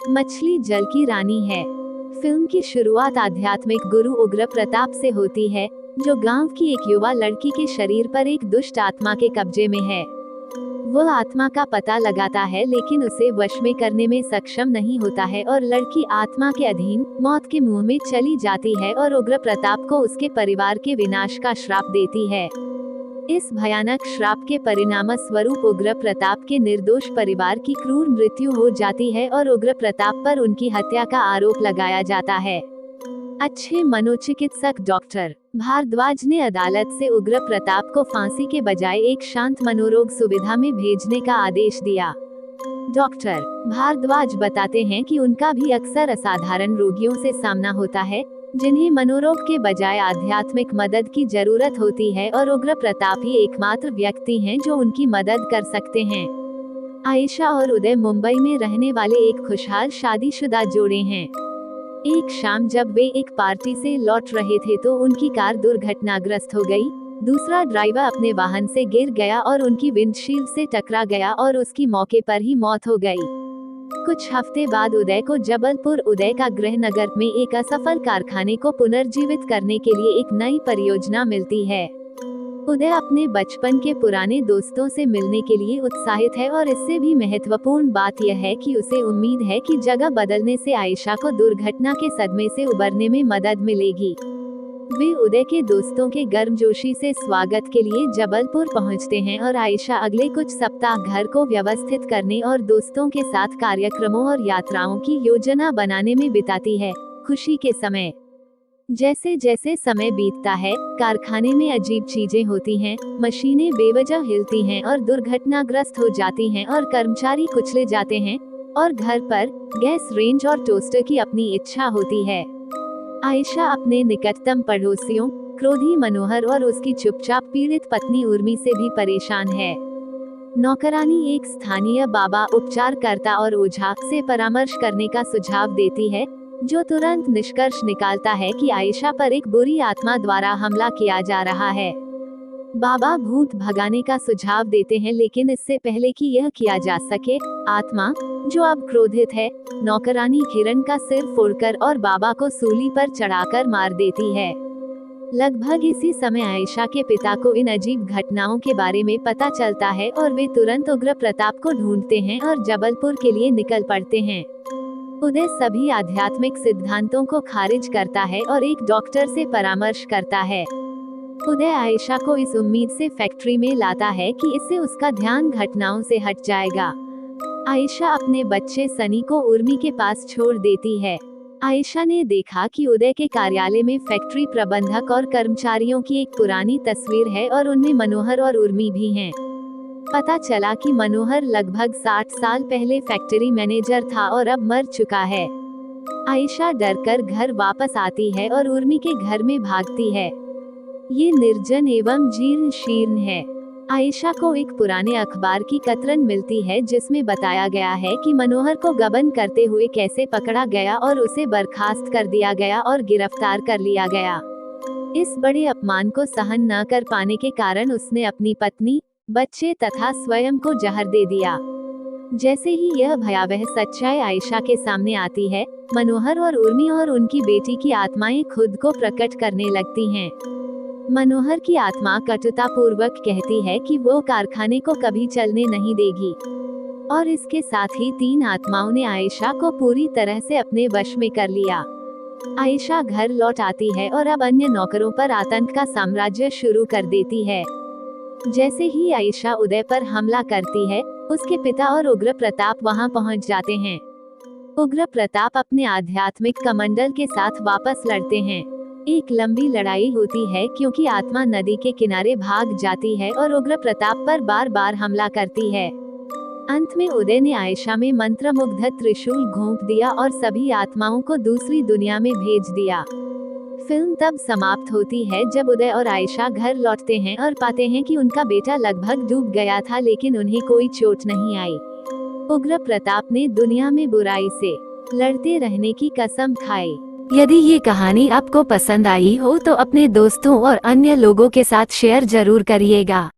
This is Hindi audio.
मछली जल की रानी है। फिल्म की शुरुआत आध्यात्मिक गुरु उग्र प्रताप से होती है, जो गांव की एक युवा लड़की के शरीर पर एक दुष्ट आत्मा के कब्जे में है। वह आत्मा का पता लगाता है लेकिन उसे वश में करने में सक्षम नहीं होता है और लड़की आत्मा के अधीन मौत के मुंह में चली जाती है और उग्र प्रताप को उसके परिवार के विनाश का श्राप देती है। इस भयानक श्राप के परिणाम स्वरूप उग्र प्रताप के निर्दोष परिवार की क्रूर मृत्यु हो जाती है और उग्र प्रताप पर उनकी हत्या का आरोप लगाया जाता है। अच्छे मनोचिकित्सक डॉक्टर भारद्वाज ने अदालत से उग्र प्रताप को फांसी के बजाय एक शांत मनोरोग सुविधा में भेजने का आदेश दिया। डॉक्टर भारद्वाज बताते हैं कि उनका भी अक्सर असाधारण रोगियों से सामना होता है, जिन्हें मनोरोग के बजाय आध्यात्मिक मदद की जरूरत होती है और उग्र प्रताप ही एकमात्र व्यक्ति हैं जो उनकी मदद कर सकते हैं। आयशा और उदय मुंबई में रहने वाले एक खुशहाल शादीशुदा जोड़े हैं। एक शाम जब वे एक पार्टी से लौट रहे थे तो उनकी कार दुर्घटनाग्रस्त हो गई। दूसरा ड्राइवर अपने वाहन से गिर गया और उनकी विंडशील्ड से टकरा गया और उसकी मौके पर ही मौत हो गई। कुछ हफ्ते बाद उदय को जबलपुर उदय का गृह नगर में एक असफल कारखाने को पुनर्जीवित करने के लिए एक नई परियोजना मिलती है। उदय अपने बचपन के पुराने दोस्तों से मिलने के लिए उत्साहित है और इससे भी महत्वपूर्ण बात यह है कि उसे उम्मीद है कि जगह बदलने से आयशा को दुर्घटना के सदमे से उबरने में मदद मिलेगी। वे उदय के दोस्तों के गर्मजोशी से स्वागत के लिए जबलपुर पहुंचते हैं और आयशा अगले कुछ सप्ताह घर को व्यवस्थित करने और दोस्तों के साथ कार्यक्रमों और यात्राओं की योजना बनाने में बिताती है। खुशी के समय जैसे जैसे समय बीतता है, कारखाने में अजीब चीजें होती हैं, मशीनें बेवजह हिलती हैं और दुर्घटनाग्रस्त हो जाती हैं और कर्मचारी कुचले जाते हैं और घर पर गैस रेंज और टोस्टर की अपनी इच्छा होती है। आयशा अपने निकटतम पड़ोसियों क्रोधी मनोहर और उसकी चुपचाप पीड़ित पत्नी उर्मी से भी परेशान है। नौकरानी एक स्थानीय बाबा उपचारकर्ता और ओझा से परामर्श करने का सुझाव देती है, जो तुरंत निष्कर्ष निकालता है कि आयशा पर एक बुरी आत्मा द्वारा हमला किया जा रहा है। बाबा भूत भगाने का सुझाव देते हैं, लेकिन इससे पहले कि यह किया जा सके, आत्मा जो अब क्रोधित है, नौकरानी किरण का सिर फोड़कर और बाबा को सूली पर चढ़ाकर मार देती है। लगभग इसी समय आयशा के पिता को इन अजीब घटनाओं के बारे में पता चलता है और वे तुरंत उग्र प्रताप को ढूंढते हैं और जबलपुर के लिए निकल पड़ते हैं। उदय सभी आध्यात्मिक सिद्धांतों को खारिज करता है और एक डॉक्टर से परामर्श करता है। उदय आयशा को इस उम्मीद से फैक्ट्री में लाता है कि इससे उसका ध्यान घटनाओं से हट जाएगा। आयशा अपने बच्चे सनी को उर्मी के पास छोड़ देती है। आयशा ने देखा कि उदय के कार्यालय में फैक्ट्री प्रबंधक और कर्मचारियों की एक पुरानी तस्वीर है और उनमें मनोहर और उर्मी भी हैं। पता चला कि मनोहर लगभग 60 साल पहले फैक्ट्री मैनेजर था और अब मर चुका है। आयशा डरकर घर वापस आती है और उर्मी के घर में भागती है। ये निर्जन एवं जीर्ण शीर्ण है। आयशा को एक पुराने अखबार की कतरन मिलती है जिसमें बताया गया है कि मनोहर को गबन करते हुए कैसे पकड़ा गया और उसे बर्खास्त कर दिया गया और गिरफ्तार कर लिया गया। इस बड़े अपमान को सहन न कर पाने के कारण उसने अपनी पत्नी, बच्चे तथा स्वयं को जहर दे दिया। जैसे ही यह भयावह सच्चाई आयशा के सामने आती है, मनोहर और उर्मी और उनकी बेटी की आत्माएं खुद को प्रकट करने लगती हैं। मनोहर की आत्मा कटुता पूर्वक कहती है कि वो कारखाने को कभी चलने नहीं देगी और इसके साथ ही 3 आत्माओं ने आयशा को पूरी तरह से अपने वश में कर लिया। आयशा घर लौट आती है और अब अन्य नौकरों पर आतंक का साम्राज्य शुरू कर देती है। जैसे ही आयशा उदय पर हमला करती है, उसके पिता और उग्र प्रताप वहां पहुंच जाते हैं। उग्र प्रताप अपने आध्यात्मिक कमंडल के साथ वापस लड़ते हैं। एक लंबी लड़ाई होती है क्योंकि आत्मा नदी के किनारे भाग जाती है और उग्र प्रताप पर बार बार हमला करती है। अंत में उदय ने आयशा में मंत्रमुग्ध त्रिशूल घोंप दिया और सभी आत्माओं को दूसरी दुनिया में भेज दिया। फिल्म तब समाप्त होती है जब उदय और आयशा घर लौटते हैं और पाते हैं कि उनका बेटा लगभग डूब गया था, लेकिन उन्हें कोई चोट नहीं आई। उग्र प्रताप ने दुनिया में बुराई से लड़ते रहने की कसम खाई। यदि ये कहानी आपको पसंद आई हो तो अपने दोस्तों और अन्य लोगों के साथ शेयर जरूर करिएगा।